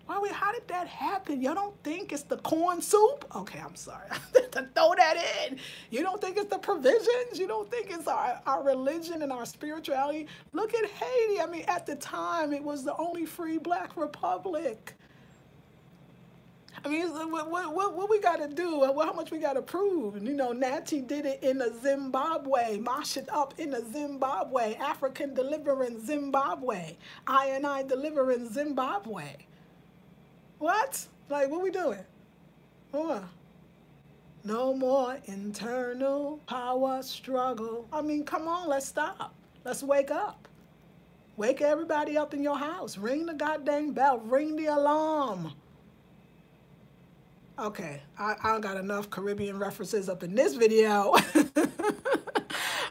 How did that happen? You don't think it's the corn soup? Okay, I'm sorry. To throw that in. You don't think it's the provisions? You don't think it's our religion and our spirituality? Look at Haiti. I mean, at the time, it was the only free black republic. I mean, what we got to do? How much we got to prove? And, you know, Natty did it in Zimbabwe. Mash it up in Zimbabwe. African delivering Zimbabwe. I delivering Zimbabwe. What? Like, what we doing? What? No more internal power struggle. I mean, come on, let's stop. Let's wake up. Wake everybody up in your house. Ring the goddamn bell. Ring the alarm. Okay, I got enough Caribbean references up in this video.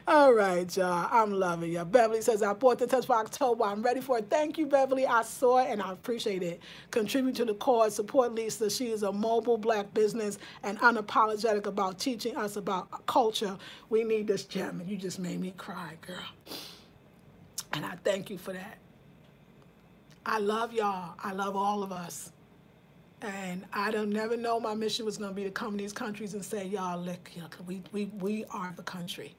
All right, y'all. I'm loving you. Beverly says, I bought the touch for October. I'm ready for it. Thank you, Beverly. I saw it and I appreciate it. Contribute to the cause. Support Lisa. She is a mobile black business and unapologetic about teaching us about culture. We need this gem. And you just made me cry, girl. And I thank you for that. I love y'all. I love all of us. And I don't never know my mission was going to be to come to these countries and say, y'all, look, we are the country.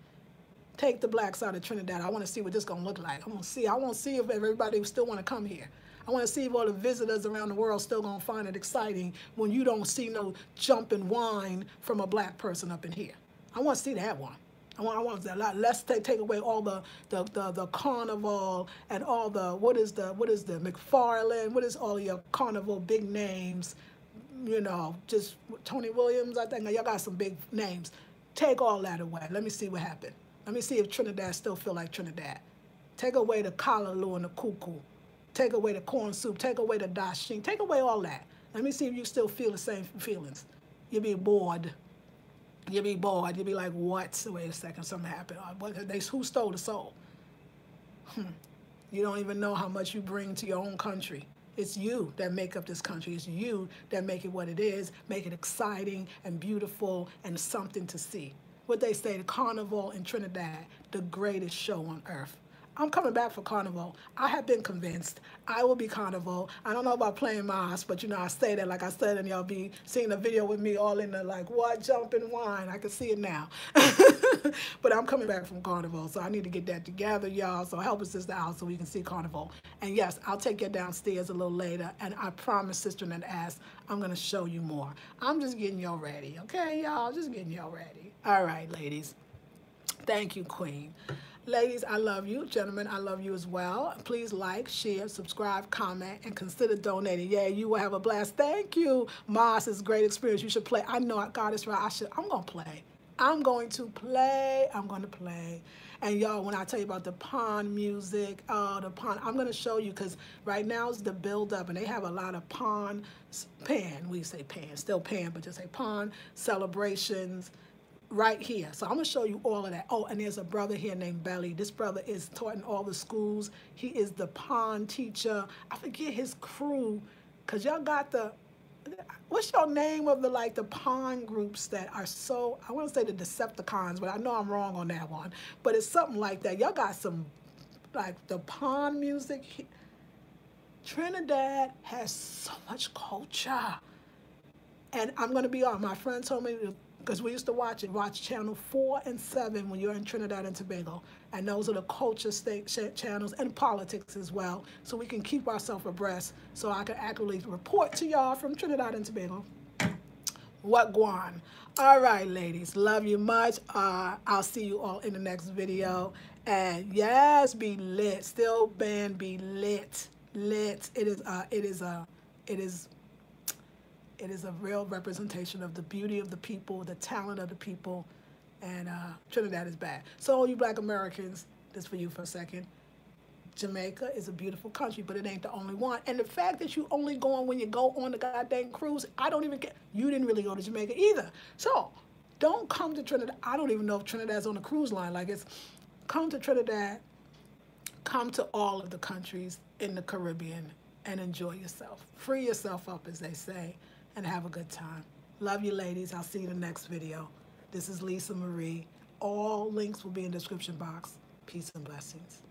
Take the blacks out of Trinidad. I want to see what this is going to look like. I want to see if everybody still want to come here. I want to see if all the visitors around the world still going to find it exciting when you don't see no jumping wine from a black person up in here. I want to see that one. I want that. Let's take away all the carnival and all the what is the McFarlane, what is all your carnival big names, you know, just Tony Williams, I think y'all got some big names. Take all that away. Let me see what happened. Let me see if Trinidad still feel like Trinidad. Take away the callaloo and the cuckoo. Take away the corn soup. Take away the dashing. Take away all that. Let me see if you still feel the same feelings. You'll be bored. You'll be bored. You'll be like, what? Wait a second, something happened. Who stole the soul? You don't even know how much you bring to your own country. It's you that make up this country. It's you that make it what it is, make it exciting and beautiful and something to see. What they say, the carnival in Trinidad, the greatest show on earth. I'm coming back for Carnival. I have been convinced I will be Carnival. I don't know about playing Mars, but you know, I stay there like I said, and y'all be seeing the video with me all in the like, what, jumping wine. I can see it now. But I'm coming back from Carnival, so I need to get that together, y'all. So help a sister out so we can see Carnival. And yes, I'll take you downstairs a little later, and I promise, Sister and Ass, I'm going to show you more. I'm just getting y'all ready, okay, y'all? Just getting y'all ready. All right, ladies. Thank you, Queen. Ladies, I love you. Gentlemen, I love you as well. Please like, share, subscribe, comment, and consider donating. Yeah, you will have a blast. Thank you. Mars is a great experience. You should play. I know I got this right. I'm going to play. I'm going to play. I'm going to play. And y'all, when I tell you about the pond music, the pond, I'm going to show you because right now is the build up and they have a lot of pond, we say pan, still pan, but just say pond celebrations right here. So I'm going to show you all of that. Oh, and there's a brother here named Belly. This brother is taught in all the schools. He is the pond teacher. I forget his crew because y'all got the, what's your name of the like the pond groups that are so, I want to say the Decepticons, but I know I'm wrong on that one. But it's something like that. Y'all got some like the pond music. Trinidad has so much culture. And I'm going to be on. My friend told me, because we used to watch channel 4 and 7 when you're in Trinidad and Tobago. And those are the culture channels and politics as well. So we can keep ourselves abreast so I can accurately report to y'all from Trinidad and Tobago. What guan? All right, ladies. Love you much. I'll see you all in the next video. And yes, be lit. Still band be lit. Lit. It is a real representation of the beauty of the people, the talent of the people, and Trinidad is bad. So all you Black Americans, this for you for a second, Jamaica is a beautiful country, but it ain't the only one. And the fact that you only going when you go on the goddamn cruise, I don't even care. You didn't really go to Jamaica either. So don't come to Trinidad. I don't even know if Trinidad's on a cruise line. Like come to Trinidad, come to all of the countries in the Caribbean and enjoy yourself. Free yourself up, as they say, and have a good time. Love you, ladies. I'll see you in the next video. This is Lisa Marie. All links will be in the description box. Peace and blessings.